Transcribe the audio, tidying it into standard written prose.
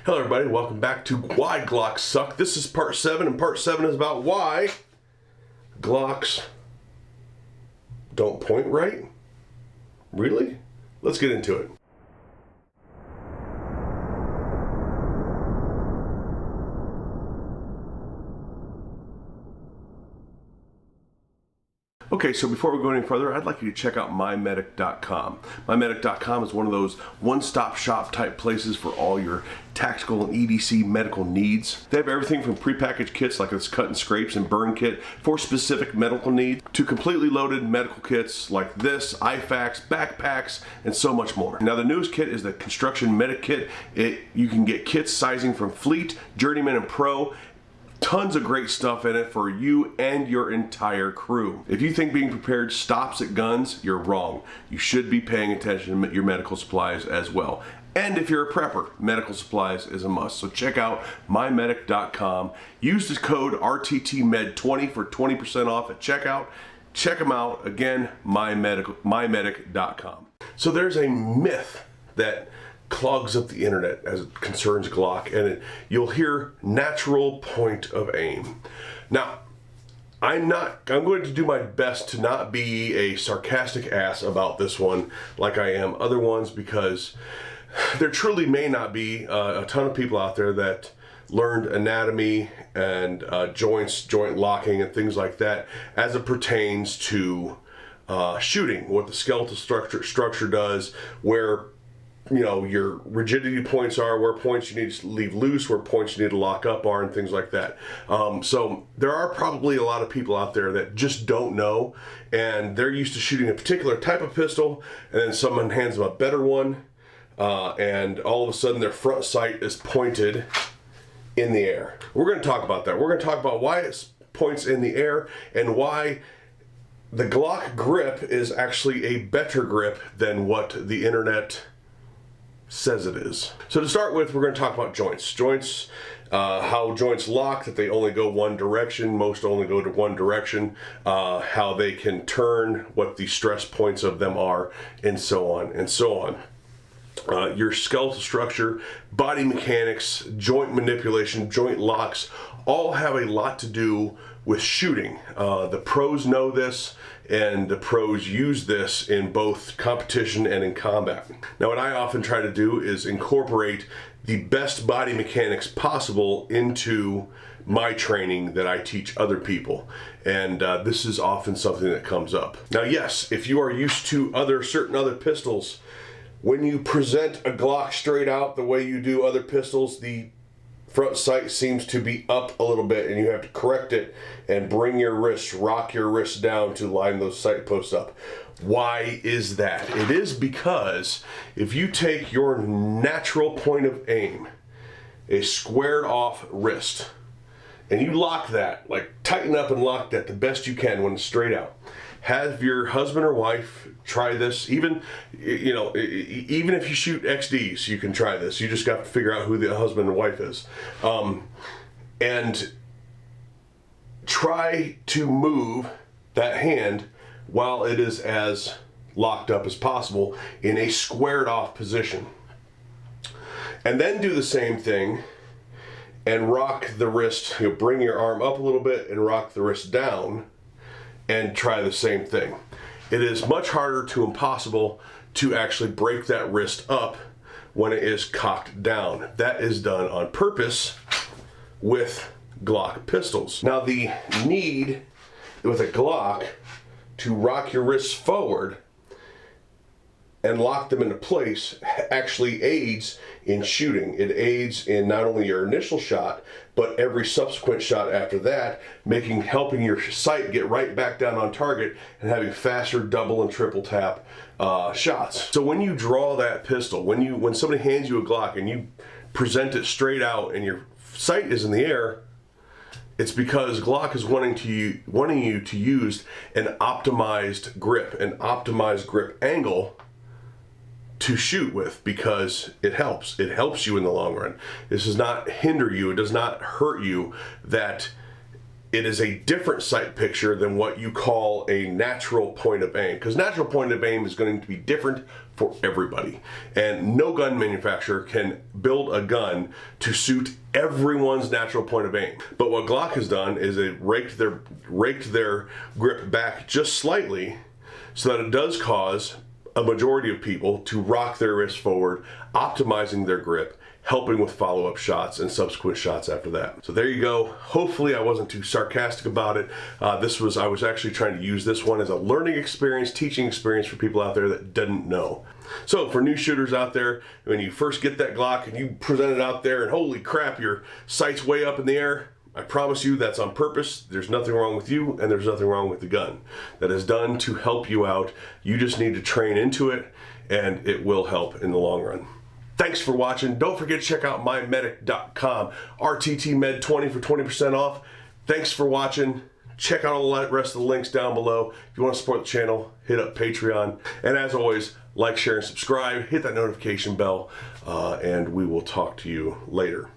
Hello everybody, welcome back to Why Glocks Suck. This is part 7, and part 7 is about why Glocks don't point right. Really? Let's get into it. Okay, so before we go any further, I'd like you to check out MyMedic.com. MyMedic.com is one of those one-stop shop type places for all your tactical and EDC medical needs. They have everything from prepackaged kits like this cut and scrapes and burn kit for specific medical needs to completely loaded medical kits like this, IFAKs, backpacks, and so much more. Now the newest kit is the Construction Medic Kit. You can get kits sizing from Fleet, Journeyman, and Pro. Tons of great stuff in it for you and your entire crew. If you think being prepared stops at guns, you're wrong. You should be paying attention to your medical supplies as well. And if you're a prepper, medical supplies is a must. So check out MyMedic.com. Use the code RTTMed20 for 20% off at checkout. Check them out. Again, MyMedic.com. So there's a myth that clogs up the internet as it concerns Glock, and you'll hear natural point of aim. Now, I'm going to do my best to not be a sarcastic ass about this one like I am other ones, because there truly may not be a ton of people out there that learned anatomy and joint locking and things like that as it pertains to shooting, what the skeletal structure does, where your rigidity points are, where points you need to leave loose, where points you need to lock up are, and things like that. So there are probably a lot of people out there that just don't know, and they're used to shooting a particular type of pistol, and then someone hands them a better one, and all of a sudden their front sight is pointed in the air. We're going to talk about that. We're going to talk about why it points in the air and why the Glock grip is actually a better grip than what the internet says it is. So to start with, we're going to talk about joints. How joints lock, that they only go one direction, most only go to one direction, how they can turn, what the stress points of them are, and so on and so on. Your skeletal structure, body mechanics, joint manipulation, joint locks, all have a lot to do with shooting. The pros know this, and the pros use this in both competition and in combat. Now what I often try to do is incorporate the best body mechanics possible into my training that I teach other people, and this is often something that comes up. Now yes, if you are used to certain other pistols, when you present a Glock straight out the way you do other pistols, the front sight seems to be up a little bit, and you have to correct it and bring your wrist, rock your wrist down to line those sight posts up. Why is that? It is because if you take your natural point of aim, a squared off wrist, and you lock that, like tighten up and lock that the best you can when it's straight out. Have your husband or wife try this. Even if you shoot XDs, you can try this. You just got to figure out who the husband and wife is. And try to move that hand while it is as locked up as possible in a squared off position. And then do the same thing and rock the wrist. Bring your arm up a little bit and rock the wrist down, and try the same thing. It is much harder to impossible to actually break that wrist up when it is cocked down. That is done on purpose with Glock pistols. Now the need with a Glock to rock your wrists forward and lock them into place actually aids in shooting. It aids in not only your initial shot, but every subsequent shot after that, helping your sight get right back down on target and having faster double and triple tap shots. So when you draw that pistol, when somebody hands you a Glock and you present it straight out and your sight is in the air, it's because Glock is wanting you to use an optimized grip, an optimized grip angle to shoot with, because it helps you in the long run. This does not hinder you, it does not hurt you, that it is a different sight picture than what you call a natural point of aim, because natural point of aim is going to be different for everybody, and no gun manufacturer can build a gun to suit everyone's natural point of aim. But what Glock has done is it raked their grip back just slightly so that it does cause a majority of people to rock their wrist forward, optimizing their grip, helping with follow-up shots and subsequent shots after that. So there you go. Hopefully I wasn't too sarcastic about it. I was actually trying to use this one as a learning experience, teaching experience for people out there that didn't know. So for new shooters out there, when you first get that Glock and you present it out there and holy crap, your sight's way up in the air, I promise you that's on purpose. There's nothing wrong with you and there's nothing wrong with the gun. That is done to help you out. You just need to train into it and it will help in the long run. Thanks for watching. Don't forget to check out MyMedic.com. RTTMed20 for 20% off. Thanks for watching. Check out all the rest of the links down below. If you want to support the channel, hit up Patreon. And as always, like, share, and subscribe. Hit that notification bell, and we will talk to you later.